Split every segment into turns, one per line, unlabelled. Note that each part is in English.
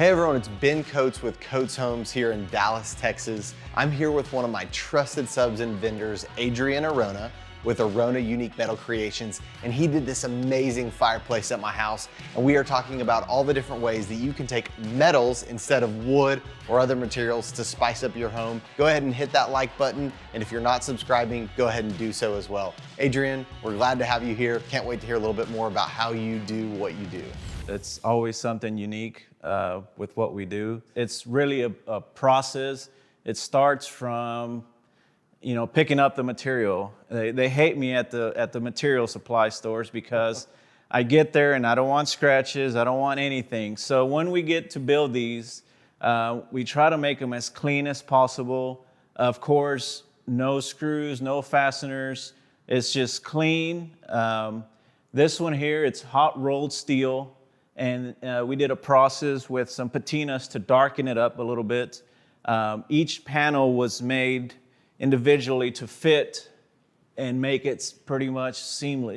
Hey everyone, it's Ben Coates with Coates Homes here in Dallas, Texas. I'm here with one of my trusted subs and vendors, Adrian Orona, with Orona Unique Metal Creations, and he did this amazing fireplace at my house, and we are talking about all the different ways that you can take metals instead of wood or other materials to spice up your home. Go ahead and hit that like button, and if you're not subscribing, go ahead and do so as well. Adrian, we're glad to have you here. Can't wait to hear a little bit more about how you do what you do.
It's always something unique with what we do. It's really a process. It starts from picking up the material. They hate me at the material supply stores because I get there and I don't want scratches, I don't want anything. So when we get to build these, we try to make them as clean as possible. Of course, no screws, no fasteners. It's just clean. This one here, it's hot rolled steel. And we did a process with some patinas to darken it up a little bit. Each panel was made individually to fit and make it pretty much seamless,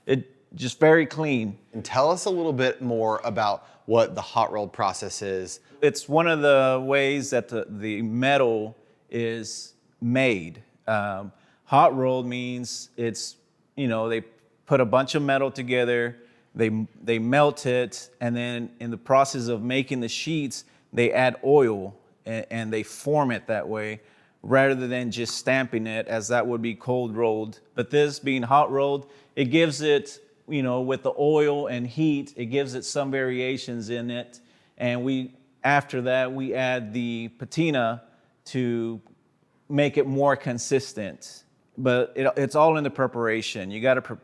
it just very clean.
And tell us a little bit more about what the hot rolled process is.
It's one of the ways that the metal is made. Hot rolled means it's, they put a bunch of metal together, they melt it, and then in the process of making the sheets, they add oil and they form it that way, rather than just stamping it, as that would be cold rolled. But this being hot rolled, it gives it, with the oil and heat, it gives it some variations in it. And after that, we add the patina to make it more consistent. But it's all in the preparation. You got to,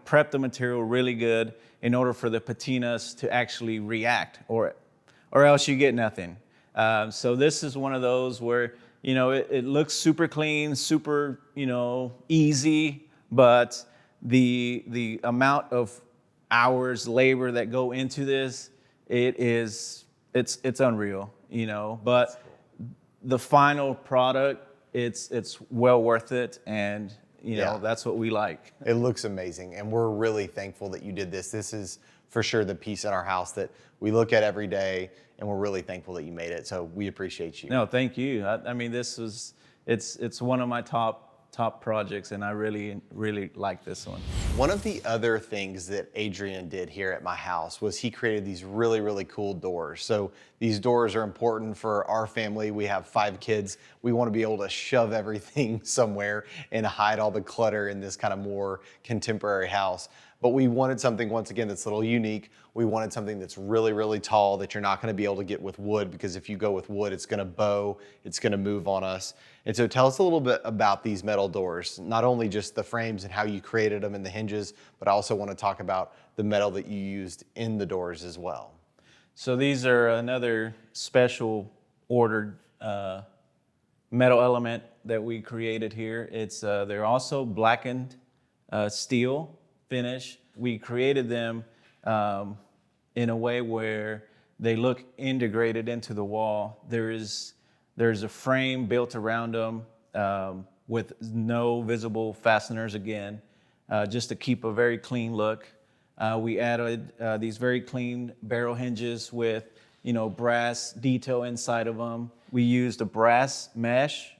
prep the material really good in order for the patinas to actually react, or else you get nothing. So this is one of those where, it looks super clean, super, easy, but the amount of hours, labor that go into this, it's unreal, But the final product, it's well worth it, and that's what we like.
It looks amazing, and we're really thankful that you did this. This is for sure the piece in our house that we look at every day, and we're really thankful that you made it. So we appreciate you.
No, thank you. I mean, it's one of my top projects, and I really, really like this one.
One of the other things that Adrian did here at my house was he created these really, really cool doors. So these doors are important for our family. We have 5 kids. We want to be able to shove everything somewhere and hide all the clutter in this kind of more contemporary house. But we wanted something, once again, that's a little unique. We wanted something that's really, really tall that you're not going to be able to get with wood, because if you go with wood, it's going to bow, it's going to move on us. And so tell us a little bit about these metal doors, not only just the frames and how you created them and the hinges, but I also want to talk about the metal that you used in the doors as well.
So these are another special ordered metal element that we created here. They're also blackened steel finish. We created them in a way where they look integrated into the wall. There's a frame built around them with no visible fasteners again, just to keep a very clean look. We added these very clean barrel hinges with brass detail inside of them. We used a brass mesh,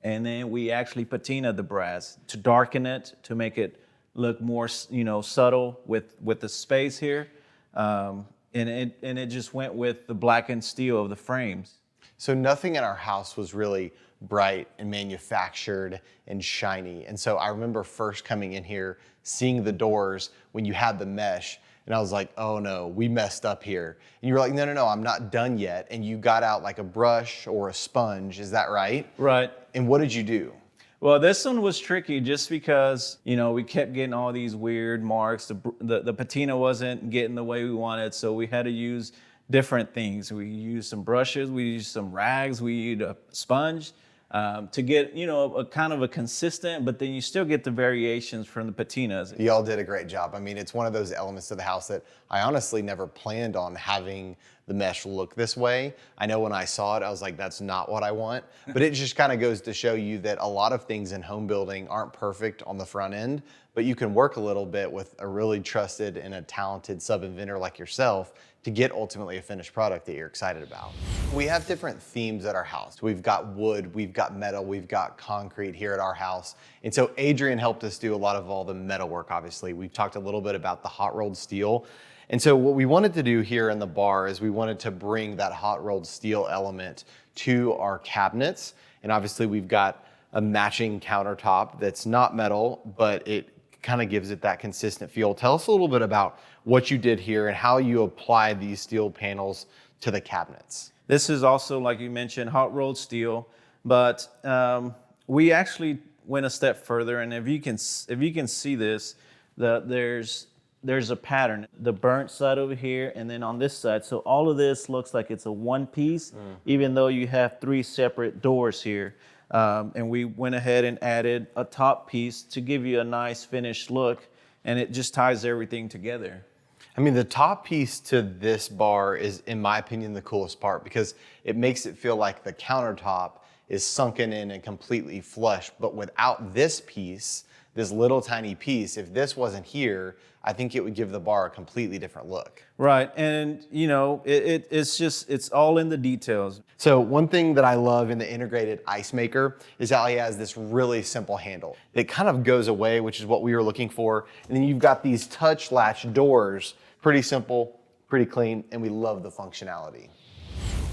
and then we actually patinaed the brass to darken it, to make it look more subtle with the space here. And it just went with the blackened steel of the frames.
So nothing in our house was really bright and manufactured and shiny. And so I remember first coming in here, seeing the doors when you had the mesh, and I was like, oh no, we messed up here. And you were like, no, I'm not done yet. And you got out like a brush or a sponge, is that right?
Right.
And what did you do?
Well, this one was tricky just because, we kept getting all these weird marks. The patina wasn't getting the way we wanted, so we had to use different things. We used some brushes, we used some rags, we used a sponge to get, a kind of a consistent, but then you still get the variations from the patinas.
Y'all did a great job. I mean, it's one of those elements of the house that I honestly never planned on having the mesh look this way. I know when I saw it, I was like, that's not what I want. But it just kind of goes to show you that a lot of things in home building aren't perfect on the front end, but you can work a little bit with a really trusted and a talented sub-inventor like yourself to get ultimately a finished product that you're excited about. We have different themes at our house. We've got wood, we've got metal, we've got concrete here at our house. And so Adrian helped us do a lot of all the metal work, obviously. We've talked a little bit about the hot rolled steel. And so what we wanted to do here in the bar is we wanted to bring that hot rolled steel element to our cabinets. And obviously we've got a matching countertop that's not metal, but it kind of gives it that consistent feel. Tell us a little bit about what you did here and how you apply these steel panels to the cabinets.
This is also, like you mentioned, hot rolled steel, but we actually went a step further. And if you can see this, there's a pattern. The burnt side over here, and then on this side. So all of this looks like it's a one piece, even though you have 3 separate doors here. And we went ahead and added a top piece to give you a nice finished look, and it just ties everything together.
I mean, the top piece to this bar is, in my opinion, the coolest part because it makes it feel like the countertop is sunken in and completely flush. But without this piece, this little tiny piece, if this wasn't here, I think it would give the bar a completely different look.
Right, and you know, it's all in the details.
So one thing that I love in the integrated ice maker is how he has this really simple handle. It kind of goes away, which is what we were looking for. And then you've got these touch latch doors, pretty simple, pretty clean, and we love the functionality.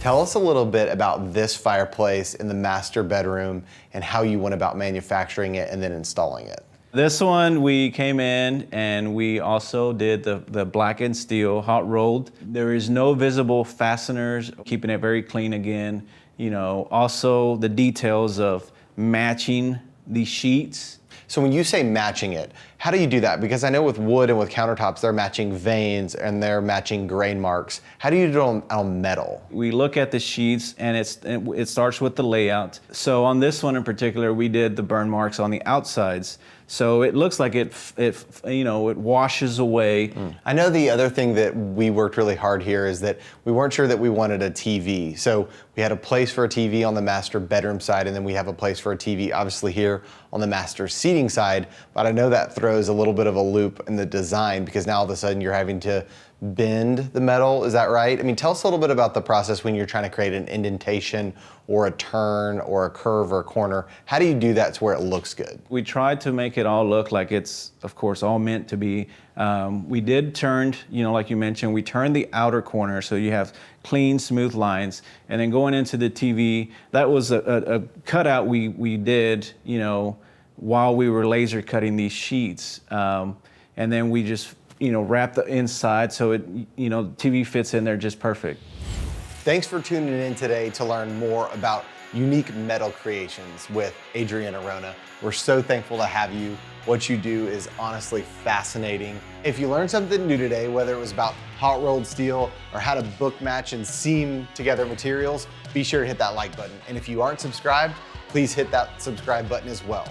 Tell us a little bit about this fireplace in the master bedroom and how you went about manufacturing it and then installing it.
This one, we came in and we also did the blackened steel, hot rolled. There is no visible fasteners, keeping it very clean again. You know, also the details of matching the sheets.
So when you say matching it, how do you do that? Because I know with wood and with countertops, they're matching veins and they're matching grain marks. How do you do it on metal?
We look at the sheets and it starts with the layout. So on this one in particular, we did the burn marks on the outsides. So it looks like it washes away.
I know the other thing that we worked really hard here is that we weren't sure that we wanted a TV. So we had a place for a TV on the master bedroom side, and then we have a place for a TV obviously here on the master seating side. But I know that throws a little bit of a loop in the design because now all of a sudden you're having to bend the metal, is that right? I mean, tell us a little bit about the process when you're trying to create an indentation or a turn or a curve or a corner. How do you do that to where it looks good?
We tried to make it all look like it's, of course, all meant to be. We did turn, you know, like you mentioned, we turned the outer corner so you have clean, smooth lines. And then going into the TV, that was a cutout we did, you know, while we were laser cutting these sheets. And then we just, you know, wrap the inside so it, you know, the TV fits in there just perfect.
Thanks for tuning in today to learn more about unique metal creations with Adrian Orona. We're so thankful to have you. What you do is honestly fascinating. If you learned something new today, whether it was about hot rolled steel or how to book match and seam together materials, be sure to hit that like button. And if you aren't subscribed, please hit that subscribe button as well.